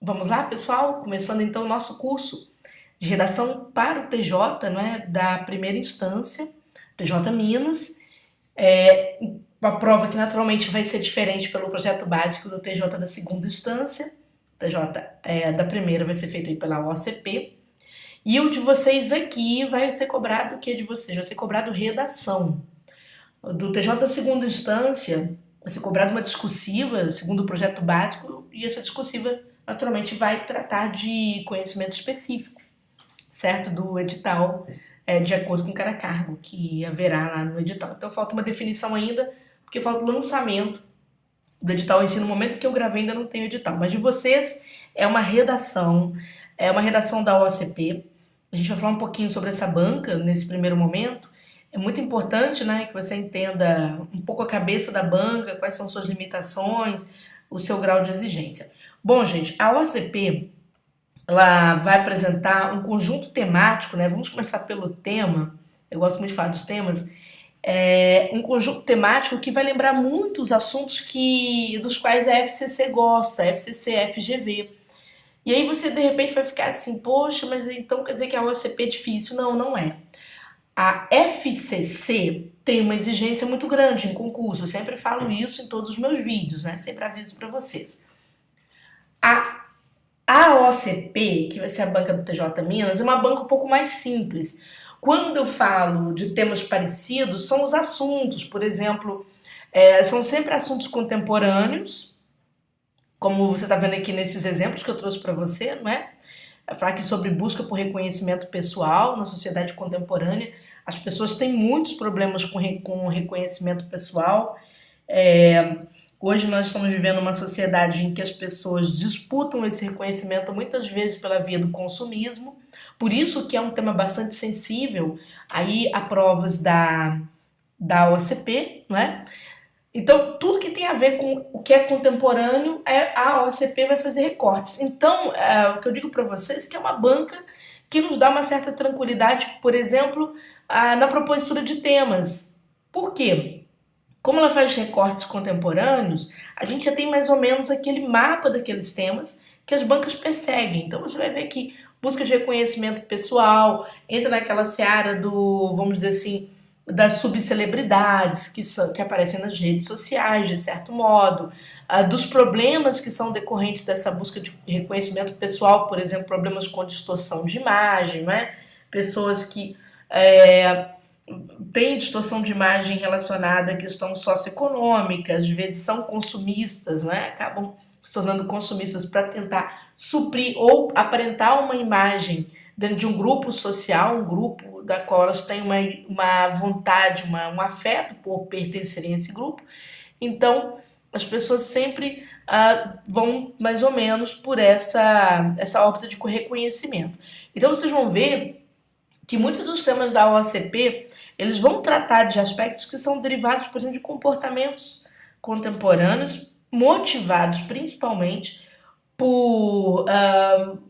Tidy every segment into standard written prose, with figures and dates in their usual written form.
Vamos lá, pessoal? Começando então o nosso curso de redação para o TJ, não é? Da primeira instância, TJ Minas. Uma prova que naturalmente vai ser diferente pelo projeto básico do TJ da segunda instância. O TJ da primeira vai ser feito aí pela OCP. E o de vocês aqui vai ser cobrado o que de vocês? Vai ser cobrado redação. Do TJ da segunda instância vai ser cobrada uma discursiva, segundo o projeto básico, e essa discursiva naturalmente vai tratar de conhecimento específico, certo? Do edital, de acordo com cada cargo que haverá lá no edital. Então falta uma definição ainda, porque falta o lançamento do edital em si. No momento que eu gravei ainda não tem o edital, mas de vocês é uma redação da OCP. A gente vai falar um pouquinho sobre essa banca nesse primeiro momento. É muito importante, né, que você entenda um pouco a cabeça da banca, quais são suas limitações, o seu grau de exigência. Bom, gente, a OCP ela vai apresentar um conjunto temático, né? Vamos começar pelo tema. Eu gosto muito de falar dos temas. Um conjunto temático que vai lembrar muito os assuntos dos quais a FCC gosta, a FCC, a FGV. E aí você de repente vai ficar assim, poxa, mas então quer dizer que a OCP é difícil? Não, não é. A FCC tem uma exigência muito grande em concurso. Eu sempre falo isso em todos os meus vídeos, né? Sempre aviso para vocês. A OCP, que vai ser a banca do TJ Minas, é uma banca um pouco mais simples. Quando eu falo de temas parecidos, são os assuntos, por exemplo, são sempre assuntos contemporâneos, como você está vendo aqui nesses exemplos que eu trouxe para você, não é? Vai falar aqui sobre busca por reconhecimento pessoal na sociedade contemporânea. As pessoas têm muitos problemas com reconhecimento pessoal. Hoje nós estamos vivendo uma sociedade em que as pessoas disputam esse reconhecimento muitas vezes pela via do consumismo. Por isso que é um tema bastante sensível aí a provas da OCP, não é? Então, tudo que tem a ver com o que é contemporâneo, a OCP vai fazer recortes. Então, o que eu digo para vocês é que é uma banca que nos dá uma certa tranquilidade, por exemplo, na propositura de temas. Por quê? Como ela faz recortes contemporâneos, a gente já tem mais ou menos aquele mapa daqueles temas que as bancas perseguem. Então, você vai ver que busca de reconhecimento pessoal entra naquela seara vamos dizer assim, das subcelebridades que aparecem nas redes sociais, de certo modo, dos problemas que são decorrentes dessa busca de reconhecimento pessoal, por exemplo, problemas com distorção de imagem, né? Pessoas que têm distorção de imagem relacionada à questão socioeconômica, às vezes são consumistas, né? Acabam se tornando consumistas para tentar suprir ou aparentar uma imagem dentro de um grupo social, um grupo da qual elas têm uma vontade, um afeto por pertencerem a esse grupo. Então, as pessoas sempre vão mais ou menos por essa órbita de reconhecimento. Então, vocês vão ver que muitos dos temas da OCP, eles vão tratar de aspectos que são derivados, por exemplo, de comportamentos contemporâneos, motivados principalmente por,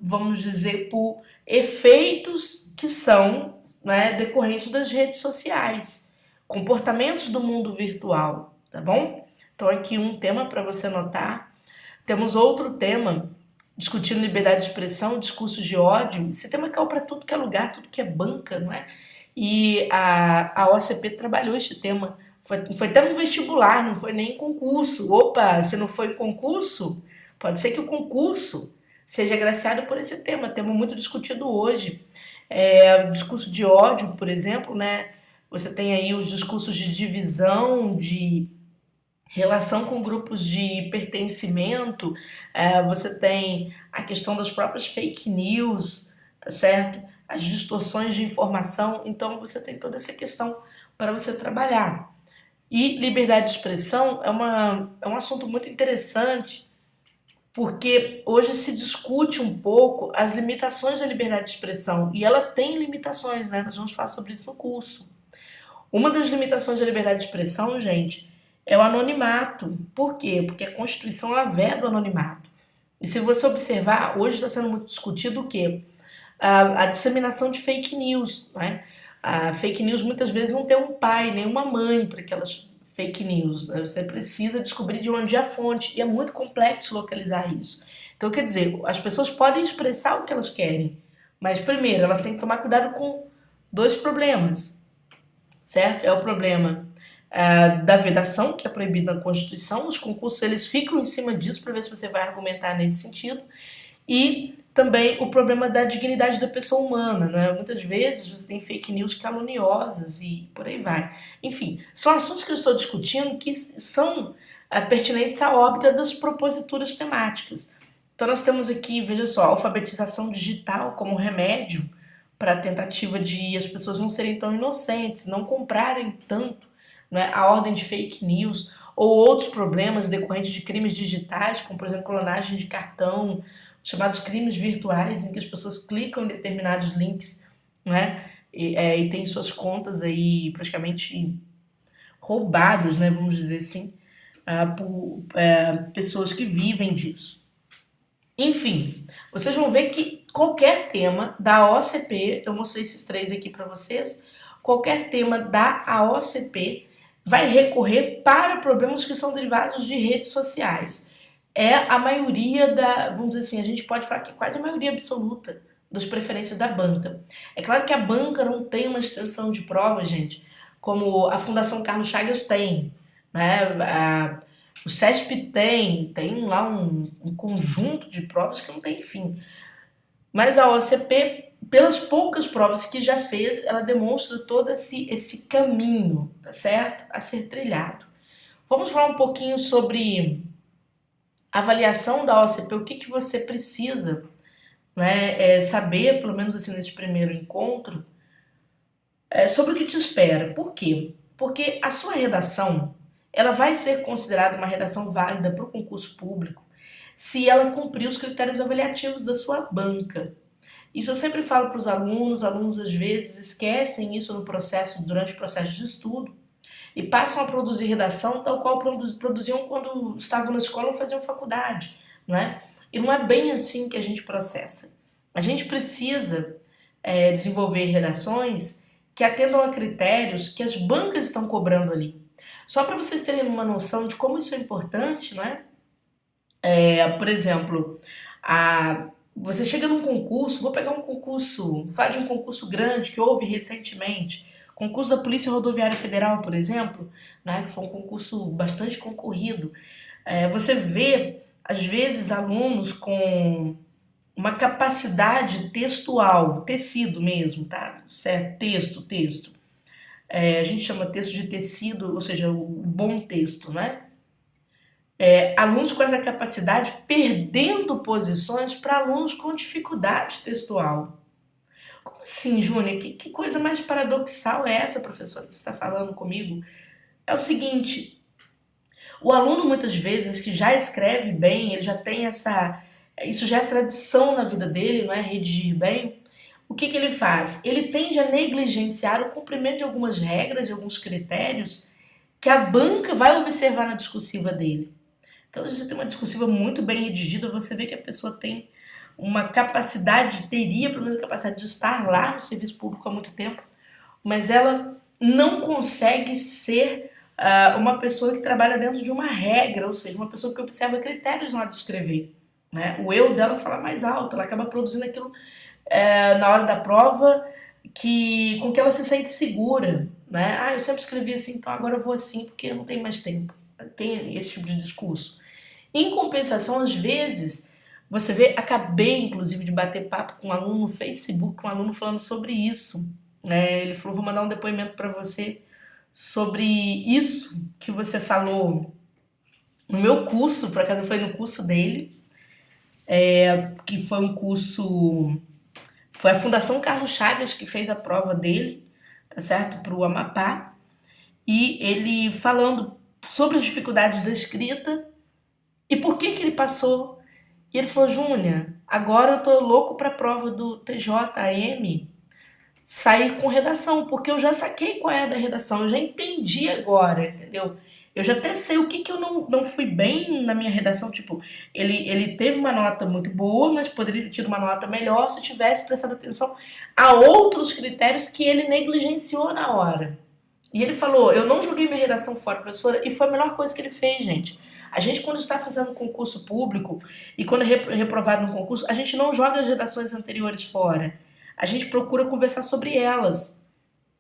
vamos dizer, por efeitos que são, né, decorrentes das redes sociais, comportamentos do mundo virtual, tá bom? Então aqui um tema para você anotar. Temos outro tema, discutindo liberdade de expressão, discursos de ódio. Esse tema caiu para tudo que é lugar, tudo que é banca, não é? E a OCP trabalhou este tema. Foi até no vestibular, não foi nem em concurso. Opa, se não foi em concurso, pode ser que o concurso seja agraciado por esse tema muito discutido hoje. O discurso de ódio, por exemplo, né? Você tem aí os discursos de divisão, de relação com grupos de pertencimento, você tem a questão das próprias fake news, tá certo? As distorções de informação, então você tem toda essa questão para você trabalhar. E liberdade de expressão é um assunto muito interessante, porque hoje se discute um pouco as limitações da liberdade de expressão, e ela tem limitações, né? Nós vamos falar sobre isso no curso. Uma das limitações da liberdade de expressão, gente, é o anonimato. Por quê? Porque a Constituição ela veda o anonimato. E se você observar, hoje está sendo muito discutido o quê? A disseminação de fake news, né? A fake news muitas vezes não tem um pai nem uma mãe para aquelas fake news. Você precisa descobrir de onde é a fonte e é muito complexo localizar isso. Então, quer dizer, as pessoas podem expressar o que elas querem, mas primeiro elas têm que tomar cuidado com dois problemas, certo? É o problema da vedação, que é proibido na Constituição. Os concursos eles ficam em cima disso para ver se você vai argumentar nesse sentido. E também o problema da dignidade da pessoa humana, não é? Muitas vezes você tem fake news caluniosas e por aí vai. Enfim, são assuntos que eu estou discutindo que são pertinentes à órbita das proposituras temáticas. Então nós temos aqui, veja só, a alfabetização digital como remédio para a tentativa de as pessoas não serem tão inocentes, não comprarem tanto, não é? A ordem de fake news ou outros problemas decorrentes de crimes digitais, como por exemplo clonagem de cartão, chamados crimes virtuais, em que as pessoas clicam em determinados links, né? E tem suas contas aí praticamente roubadas, né? Vamos dizer assim, por pessoas que vivem disso. Enfim, vocês vão ver que qualquer tema da OCP, eu mostrei esses três aqui para vocês, qualquer tema da OCP vai recorrer para problemas que são derivados de redes sociais. É a maioria vamos dizer assim, a gente pode falar que quase a maioria absoluta das preferências da banca. É claro que a banca não tem uma extensão de provas, gente, como a Fundação Carlos Chagas tem, né? O CESP tem lá um conjunto de provas que não tem fim. Mas a OCP, pelas poucas provas que já fez, ela demonstra todo esse caminho, tá certo? A ser trilhado. Vamos falar um pouquinho sobre a avaliação da OCP, o que você precisa, né, saber, pelo menos assim nesse primeiro encontro, sobre o que te espera. Por quê? Porque a sua redação ela vai ser considerada uma redação válida para o concurso público se ela cumprir os critérios avaliativos da sua banca. Isso eu sempre falo para os alunos às vezes esquecem isso no processo, durante o processo de estudo, e passam a produzir redação tal qual produziam quando estavam na escola ou faziam faculdade, não é? E não é bem assim que a gente processa. A gente precisa desenvolver redações que atendam a critérios que as bancas estão cobrando ali. Só para vocês terem uma noção de como isso é importante, não é? Por exemplo, você chega num concurso, vou pegar um concurso, falar de um concurso grande que houve recentemente, concurso da Polícia Rodoviária Federal, por exemplo, né, que foi um concurso bastante concorrido. Você vê, às vezes, alunos com uma capacidade textual, tecido mesmo, tá? Certo? Texto. A gente chama texto de tecido, ou seja, o bom texto, né? Alunos com essa capacidade perdendo posições para alunos com dificuldade textual. Como assim, Júnior? Que coisa mais paradoxal é essa, professora, que você está falando comigo? É o seguinte, o aluno muitas vezes que já escreve bem, ele já tem isso já é tradição na vida dele, não é? Redigir bem. O que ele faz? Ele tende a negligenciar o cumprimento de algumas regras, de alguns critérios que a banca vai observar na discursiva dele. Então, se você tem uma discursiva muito bem redigida, você vê que a pessoa tem uma capacidade, teria pelo menos a capacidade de estar lá no serviço público há muito tempo, mas ela não consegue ser uma pessoa que trabalha dentro de uma regra, ou seja, uma pessoa que observa critérios na hora de escrever. Né? O eu dela fala mais alto, ela acaba produzindo aquilo na hora da prova com que ela se sente segura. Né? Eu sempre escrevi assim, então agora eu vou assim porque eu não tenho mais tempo. Tem esse tipo de discurso. Em compensação, às vezes, você vê, acabei inclusive de bater papo com um aluno no Facebook, um aluno falando sobre isso. Ele falou, vou mandar um depoimento para você sobre isso que você falou no meu curso, por acaso foi no curso dele, que foi um curso, foi a Fundação Carlos Chagas que fez a prova dele, tá certo, para o Amapá, e ele falando sobre as dificuldades da escrita e por que ele passou. E ele falou, Júnior, agora eu tô louco pra prova do TJM sair com redação, porque eu já saquei qual é a da redação, eu já entendi agora, entendeu? Eu já até sei o que eu não fui bem na minha redação, tipo, ele teve uma nota muito boa, mas poderia ter tido uma nota melhor se tivesse prestado atenção a outros critérios que ele negligenciou na hora. E ele falou, eu não joguei minha redação fora, professora, e foi a melhor coisa que ele fez, gente. A gente, quando está fazendo concurso público e quando é reprovado no concurso, a gente não joga as redações anteriores fora. A gente procura conversar sobre elas.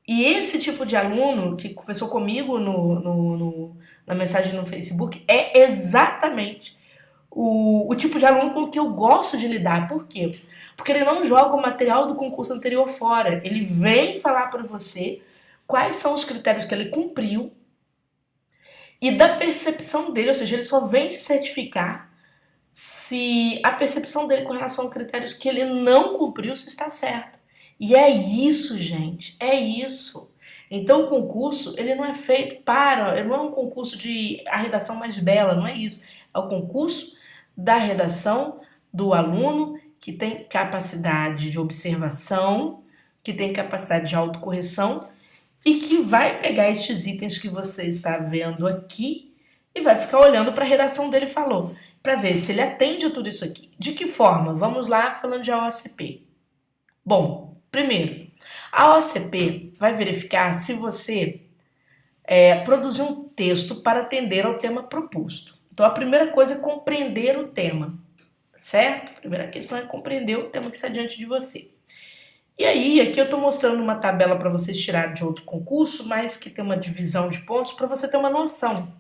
E esse tipo de aluno que conversou comigo na mensagem no Facebook é exatamente o tipo de aluno com que eu gosto de lidar. Por quê? Porque ele não joga o material do concurso anterior fora. Ele vem falar para você quais são os critérios que ele cumpriu e da percepção dele, ou seja, ele só vem se certificar se a percepção dele com relação a critérios que ele não cumpriu se está certa. E é isso, gente, é isso. Então o concurso, ele não é feito ele não é um concurso de a redação mais bela, não é isso. É o concurso da redação do aluno que tem capacidade de observação, que tem capacidade de autocorreção e que vai pegar estes itens que você está vendo aqui e vai ficar olhando para a redação dele falou, para ver se ele atende a tudo isso aqui. De que forma? Vamos lá falando de OCP. Bom, primeiro, a OCP vai verificar se você produziu um texto para atender ao tema proposto. Então, a primeira coisa é compreender o tema, certo? A primeira questão é compreender o tema que está diante de você. E aí, aqui eu estou mostrando uma tabela para vocês tirarem de outro concurso, mas que tem uma divisão de pontos para você ter uma noção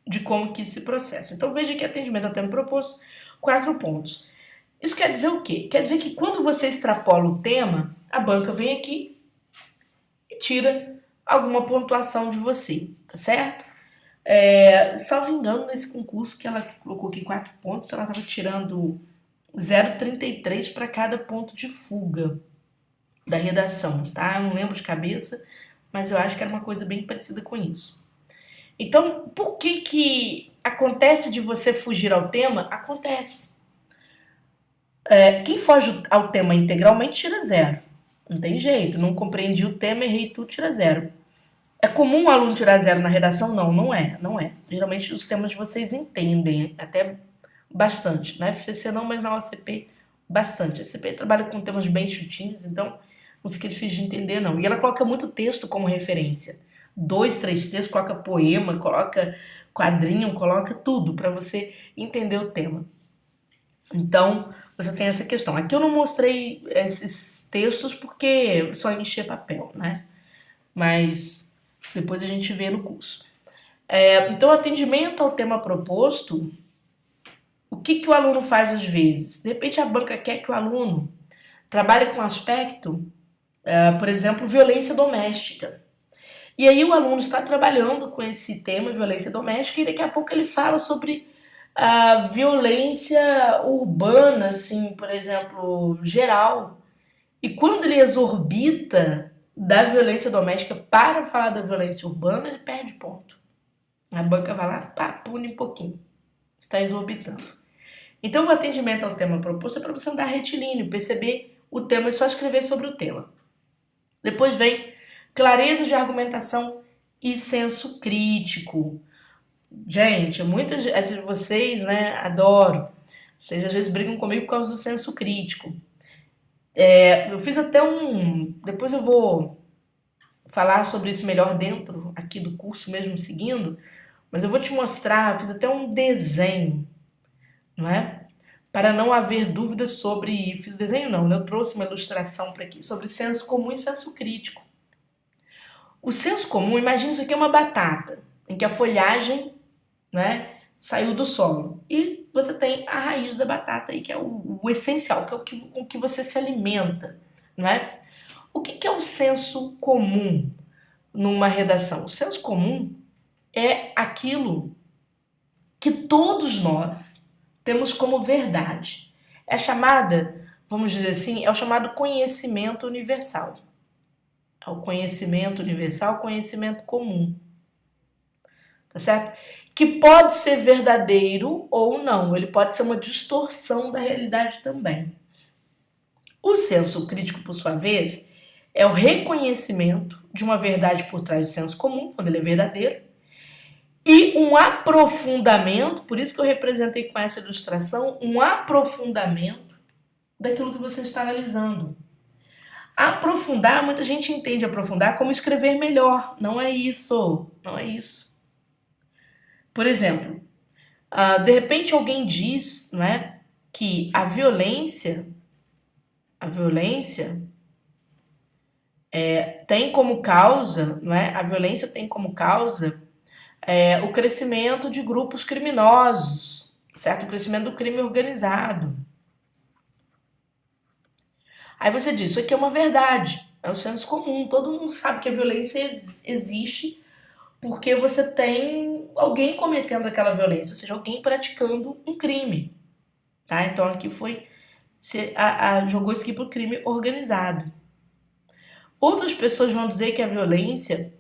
de como que se processa. Então, veja que atendimento ao tema proposto, 4 pontos. Isso quer dizer o quê? Quer dizer que quando você extrapola o tema, a banca vem aqui e tira alguma pontuação de você, tá certo? Salvo engano, nesse concurso que ela colocou aqui 4 pontos, ela estava tirando 0,33 para cada ponto de fuga da redação, tá? Eu não lembro de cabeça, mas eu acho que era uma coisa bem parecida com isso. Então, por que acontece de você fugir ao tema? Acontece. Quem foge ao tema integralmente tira 0. Não tem jeito, não compreendi o tema, errei tudo, tira 0. É comum o aluno tirar 0 na redação? Não, não é. Geralmente os temas vocês entendem, até bastante. Na FCC não, mas na OCP bastante. A OCP trabalha com temas bem chutinhos, então não fica difícil de entender, não. E ela coloca muito texto como referência. 2, 3 textos, coloca poema, coloca quadrinho, coloca tudo para você entender o tema. Então, você tem essa questão. Aqui eu não mostrei esses textos porque só encher papel, né? Mas depois a gente vê no curso. Então, atendimento ao tema proposto, o que o aluno faz às vezes? De repente a banca quer que o aluno trabalhe com aspecto, por exemplo, violência doméstica. E aí o aluno está trabalhando com esse tema, violência doméstica, e daqui a pouco ele fala sobre a violência urbana, assim, por exemplo, geral. E quando ele exorbita da violência doméstica para falar da violência urbana, ele perde ponto. A banca vai lá, pune um pouquinho. Está exorbitando. Então, o atendimento ao tema proposto é para você andar retilíneo, perceber o tema e só escrever sobre o tema. Depois vem clareza de argumentação e senso crítico. Gente, muitas vezes vocês, né, adoro. Vocês às vezes brigam comigo por causa do senso crítico. Eu fiz até depois eu vou falar sobre isso melhor dentro aqui do curso mesmo seguindo, mas eu vou te mostrar, eu fiz até um desenho, não é? Para não haver dúvidas sobre... Fiz desenho não, né? Eu trouxe uma ilustração para aqui sobre senso comum e senso crítico. O senso comum, imagina isso aqui é uma batata, em que a folhagem, né, saiu do solo. E você tem a raiz da batata aí, que é o essencial, que é com que você se alimenta, não é? O que é o senso comum numa redação? O senso comum é aquilo que todos nós temos como verdade. É chamada, vamos dizer assim, é o chamado conhecimento universal. É o conhecimento universal, conhecimento comum. Tá certo? Que pode ser verdadeiro ou não. Ele pode ser uma distorção da realidade também. O senso crítico, por sua vez, é o reconhecimento de uma verdade por trás do senso comum, quando ele é verdadeiro, e um aprofundamento, por isso que eu representei com essa ilustração, um aprofundamento daquilo que você está analisando. Aprofundar, muita gente entende aprofundar como escrever melhor. Não é isso. Não é isso. Por exemplo, De repente alguém diz, não é, que a violência tem como causa, não é? A violência tem como causa o crescimento de grupos criminosos, certo? O crescimento do crime organizado. Aí você diz, isso aqui é uma verdade, é o senso comum, todo mundo sabe que a violência existe porque você tem alguém cometendo aquela violência, ou seja, alguém praticando um crime, tá? Então aqui foi, jogou isso aqui pro crime organizado. Outras pessoas vão dizer que a violência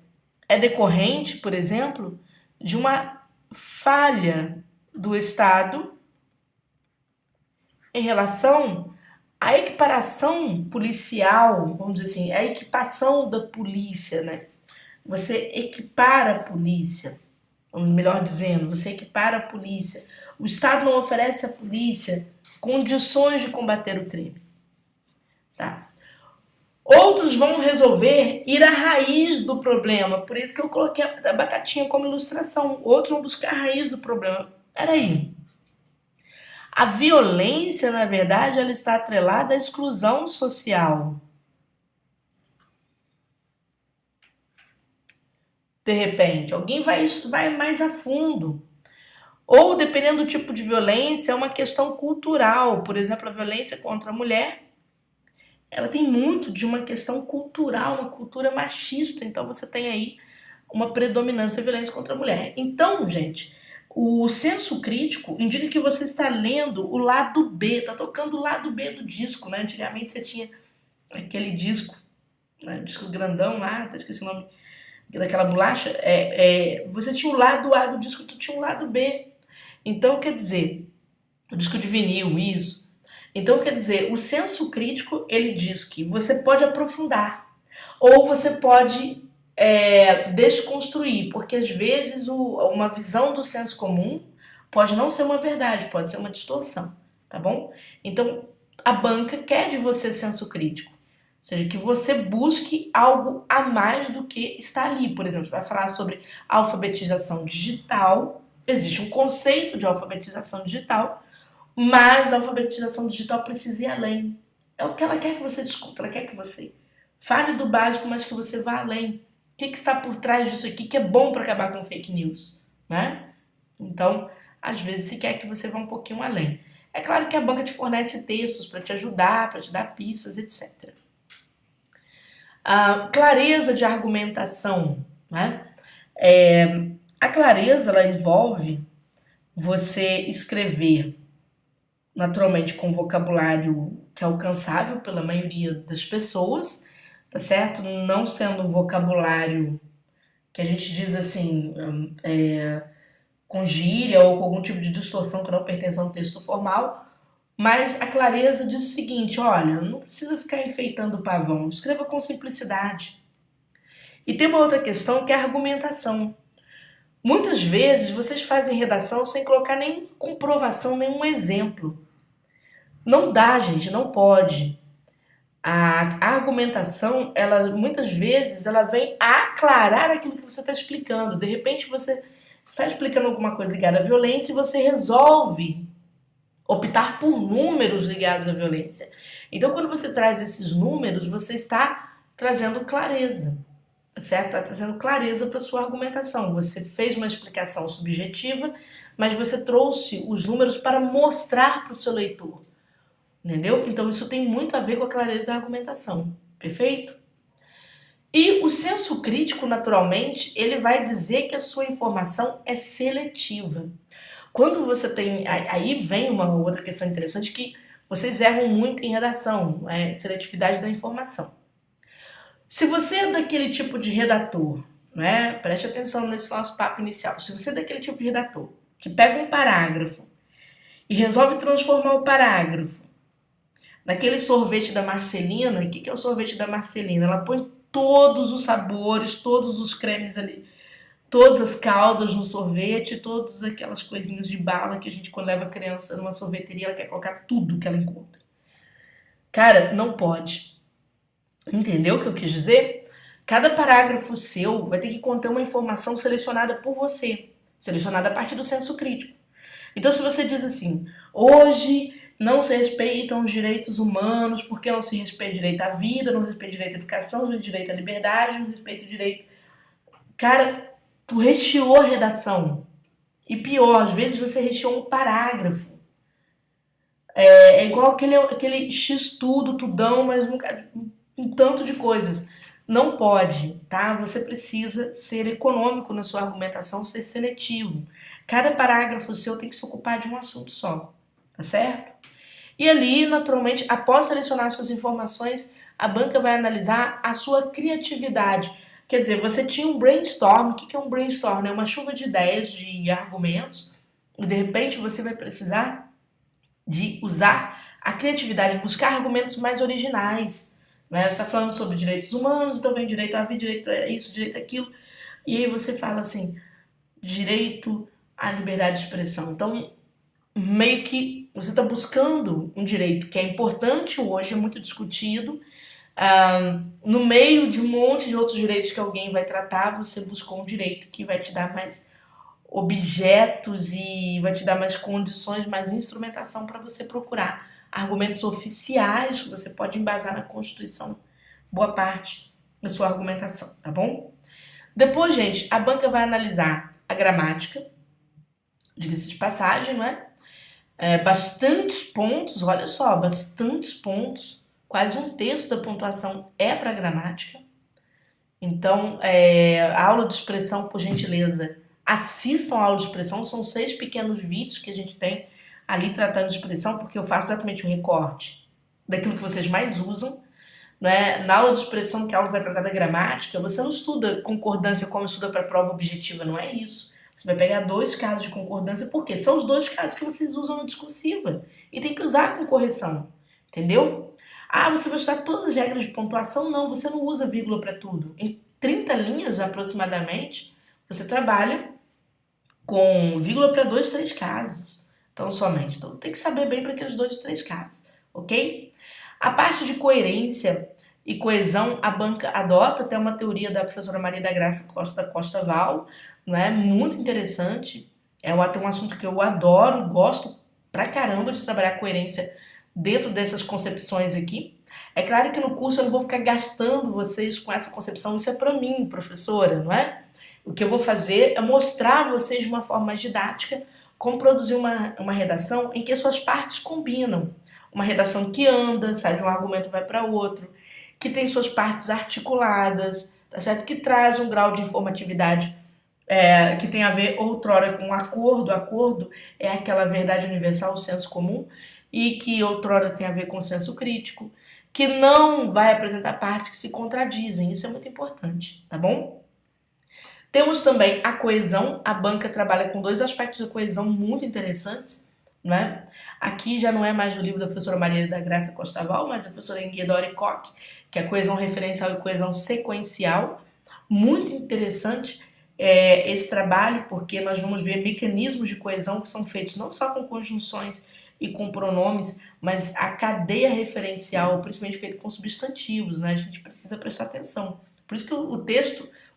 é decorrente, por exemplo, de uma falha do Estado em relação à equiparação policial, vamos dizer assim, a equipação da polícia, né? Você equipara a polícia, ou melhor dizendo, você equipara a polícia. O Estado não oferece à polícia condições de combater o crime, tá? Outros vão resolver ir à raiz do problema, por isso que eu coloquei a batatinha como ilustração. Outros vão buscar a raiz do problema. Peraí, a violência, na verdade, ela está atrelada à exclusão social. De repente, alguém vai mais a fundo. Ou, dependendo do tipo de violência, é uma questão cultural. Por exemplo, a violência contra a mulher, ela tem muito de uma questão cultural, uma cultura machista. Então, você tem aí uma predominância da violência contra a mulher. Então, gente, o senso crítico indica que você está lendo o lado B, está tocando o lado B do disco, né? Antigamente você tinha aquele disco, né? Disco grandão lá, até esqueci o nome daquela bolacha. Você tinha o lado A do disco, tu tinha o lado B. Então, quer dizer, o disco de vinil, isso. Então, quer dizer, o senso crítico, ele diz que você pode aprofundar, ou você pode desconstruir, porque às vezes uma visão do senso comum pode não ser uma verdade, pode ser uma distorção, tá bom? Então, a banca quer de você senso crítico, ou seja, que você busque algo a mais do que está ali. Por exemplo, você vai falar sobre alfabetização digital, existe um conceito de alfabetização digital, mas a alfabetização digital precisa ir além. É o que ela quer que você discuta, ela quer que você fale do básico, mas que você vá além. O que está por trás disso aqui que é bom para acabar com fake news, né? Então, às vezes se quer que você vá um pouquinho além. É claro que a banca te fornece textos para te ajudar, para te dar pistas, etc. A clareza de argumentação, né? A clareza, ela envolve você escrever naturalmente com vocabulário que é alcançável pela maioria das pessoas, tá certo? Não sendo um vocabulário que a gente diz assim, com gíria ou com algum tipo de distorção que não pertence a um texto formal, mas a clareza diz o seguinte, olha, não precisa ficar enfeitando o pavão, escreva com simplicidade. E tem uma outra questão que é a argumentação. Muitas vezes vocês fazem redação sem colocar nem comprovação, nenhum exemplo. Não dá, gente, não pode. A argumentação, ela muitas vezes, ela vem aclarar aquilo que você está explicando. De repente você está explicando alguma coisa ligada à violência e você resolve optar por números ligados à violência. Então, quando você traz esses números, você está trazendo clareza, certo? Está trazendo clareza para sua argumentação. Você fez uma explicação subjetiva, mas você trouxe os números para mostrar para o seu leitor. Entendeu? Então isso tem muito a ver com a clareza da argumentação, perfeito? E o senso crítico, naturalmente, ele vai dizer que a sua informação é seletiva. Quando você tem... Aí vem uma outra questão interessante que vocês erram muito em redação, seletividade da informação. Se você é daquele tipo de redator, né, preste atenção nesse nosso papo inicial, se você é daquele tipo de redator que pega um parágrafo e resolve transformar o parágrafo naquele sorvete da Marcelina, o que é o sorvete da Marcelina? Ela põe todos os sabores, todos os cremes ali, todas as caldas no sorvete, todas aquelas coisinhas de bala que a gente, quando leva a criança numa sorveteria, ela quer colocar tudo que ela encontra. Cara, não pode. Entendeu o que eu quis dizer? Cada parágrafo seu vai ter que conter uma informação selecionada por você, selecionada a partir do senso crítico. Então, se você diz assim, hoje não se respeitam os direitos humanos, porque não se respeita o direito à vida, não se respeita o direito à educação, não se respeita o direito à liberdade, não se respeita o direito... Cara, tu recheou a redação. E pior, às vezes você recheou um parágrafo. É igual aquele X-tudo, tudão, mas um tanto de coisas. Não pode, tá? Você precisa ser econômico na sua argumentação, ser seletivo. Cada parágrafo seu tem que se ocupar de um assunto só, tá certo? E ali, naturalmente, após selecionar suas informações, a banca vai analisar a sua criatividade. Quer dizer, você tinha um brainstorm. O que é um brainstorm? É uma chuva de ideias, de argumentos, e de repente você vai precisar de usar a criatividade, buscar argumentos mais originais. Né? Você está falando sobre direitos humanos, então vem direito à vida, direito a isso, direito àquilo. E aí você fala assim, direito à liberdade de expressão. Então, meio que você está buscando um direito que é importante hoje, é muito discutido. No meio de um monte de outros direitos que alguém vai tratar, você buscou um direito que vai te dar mais objetos e vai te dar mais condições, mais instrumentação para você procurar argumentos oficiais que você pode embasar na Constituição boa parte da sua argumentação, tá bom? Depois, gente, a banca vai analisar a gramática, diga-se de passagem, não é? Bastantes pontos, olha só, bastantes pontos, quase um terço da pontuação é para gramática. Então, a aula de expressão, por gentileza, assistam a aula de expressão, são 6 pequenos vídeos que a gente tem ali tratando de expressão, porque eu faço exatamente o recorte daquilo que vocês mais usam. Né? Na aula de expressão, que a aula vai tratar da gramática, você não estuda concordância como estuda para prova objetiva, não é isso. Você vai pegar 2 casos de concordância, porque são os 2 casos que vocês usam na discursiva. E tem que usar com correção, entendeu? Você vai estudar todas as regras de pontuação? Não, você não usa vírgula para tudo. Em 30 linhas, aproximadamente, você trabalha com vírgula para 2, 3 casos. Então, somente. Então, tem que saber bem para aqueles 2, 3 casos, ok? A parte de coerência e coesão, a banca adota até uma teoria da professora Maria da Graça Costa da Costa Val, não é? Muito interessante. É um assunto que eu adoro, gosto pra caramba de trabalhar coerência dentro dessas concepções aqui. É claro que no curso eu não vou ficar gastando vocês com essa concepção, isso é para mim, professora, não é? O que eu vou fazer é mostrar a vocês de uma forma mais didática como produzir uma redação em que as suas partes combinam. Uma redação que anda, sai de um argumento e vai para outro, que tem suas partes articuladas, tá certo? Que traz um grau de informatividade que tem a ver outrora com acordo. Acordo é aquela verdade universal, o senso comum, e que outrora tem a ver com o senso crítico, que não vai apresentar partes que se contradizem. Isso é muito importante, tá bom? Temos também a coesão. A banca trabalha com 2 aspectos da coesão muito interessantes, né? Aqui já não é mais do livro da professora Maria da Graça Costa Val, mas da professora Enguia Koch, que é a coesão referencial e coesão sequencial. Muito interessante esse trabalho, porque nós vamos ver mecanismos de coesão que são feitos não só com conjunções e com pronomes, mas a cadeia referencial, principalmente feito com substantivos, né? A gente precisa prestar atenção. Por isso que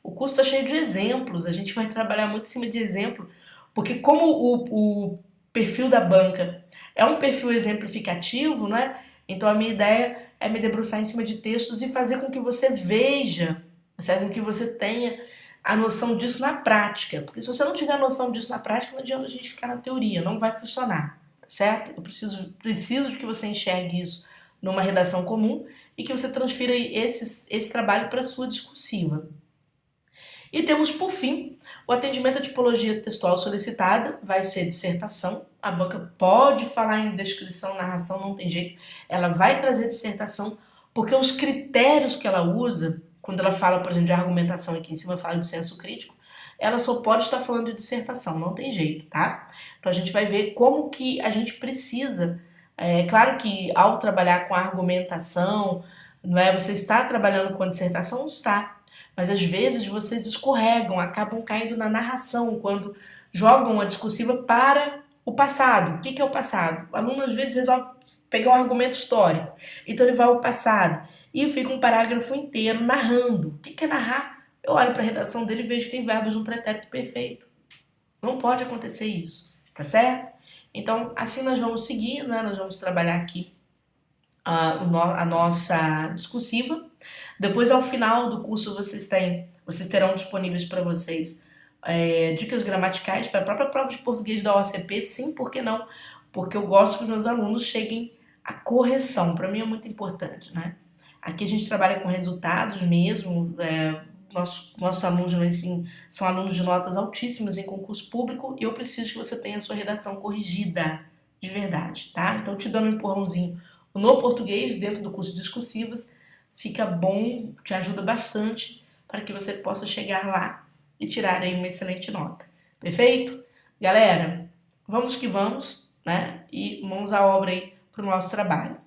o curso está cheio de exemplos, a gente vai trabalhar muito em cima de exemplo, porque como o perfil da banca é um perfil exemplificativo, né? Então a minha ideia é me debruçar em cima de textos e fazer com que você veja, certo? Com que você tenha a noção disso na prática. Porque se você não tiver a noção disso na prática, não adianta a gente ficar na teoria, não vai funcionar, certo? Eu preciso de que você enxergue isso numa redação comum e que você transfira esse trabalho para a sua discursiva. E temos, por fim, o atendimento à tipologia textual solicitada, vai ser dissertação. A banca pode falar em descrição, narração, não tem jeito. Ela vai trazer dissertação, porque os critérios que ela usa, quando ela fala, por exemplo, de argumentação, aqui em cima fala de senso crítico, ela só pode estar falando de dissertação, não tem jeito, tá? Então a gente vai ver como que a gente precisa. Claro que ao trabalhar com a argumentação, não é? Você está trabalhando com a dissertação? Está. Mas às vezes vocês escorregam, acabam caindo na narração, quando jogam a discursiva para o passado. O que é o passado? O aluno às vezes resolve pegar um argumento histórico, então ele vai ao passado e fica um parágrafo inteiro narrando. O que é narrar? Eu olho para a redação dele e vejo que tem verbos de um pretérito perfeito. Não pode acontecer isso, tá certo? Então, assim nós vamos seguir, né? Nós vamos trabalhar aqui a nossa discursiva. Depois, ao final do curso, vocês terão disponíveis para vocês dicas gramaticais para a própria prova de português da OCP. Sim, por que não? Porque eu gosto que os meus alunos cheguem à correção. Para mim é muito importante, né? Aqui a gente trabalha com resultados mesmo. Nossos alunos, enfim, são alunos de notas altíssimas em concurso público e eu preciso que você tenha a sua redação corrigida de verdade, tá? Então, te dando um empurrãozinho no português, dentro do curso de discursivas, fica bom, te ajuda bastante para que você possa chegar lá e tirar aí uma excelente nota. Perfeito? Galera, vamos que vamos, né? E mãos à obra aí para o nosso trabalho.